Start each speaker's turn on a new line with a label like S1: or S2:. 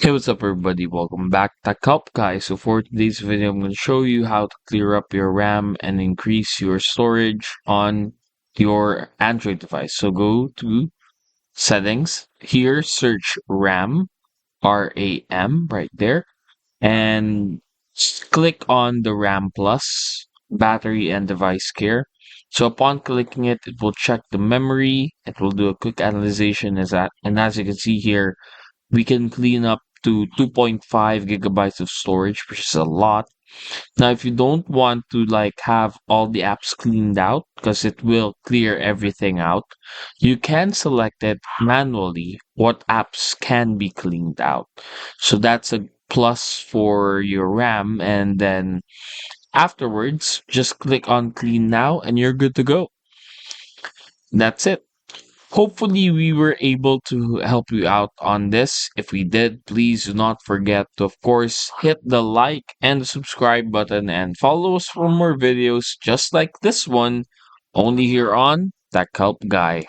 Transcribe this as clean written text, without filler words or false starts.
S1: Hey, what's up everybody? Welcome back to Help Guys. So for today's video, I'm going to show you how to clear up your RAM and increase your storage on your Android device. So go to settings. Here, search RAM, RAM, right there. And click on the RAM Plus, battery and device care. So upon clicking it, it will check the memory. It will do a quick analyzation and as you can see here, we can clean up to 2.5 gigabytes of storage, which is a lot. Now, if you don't want to have all the apps cleaned out, because it will clear everything out, you can select it manually what apps can be cleaned out. So that's a plus for your RAM, and then afterwards, just click on clean now and you're good to go. That's it. Hopefully, we were able to help you out on this. If we did, please do not forget to, of course, hit the like and the subscribe button and follow us for more videos just like this one, only here on Tech Help Guy.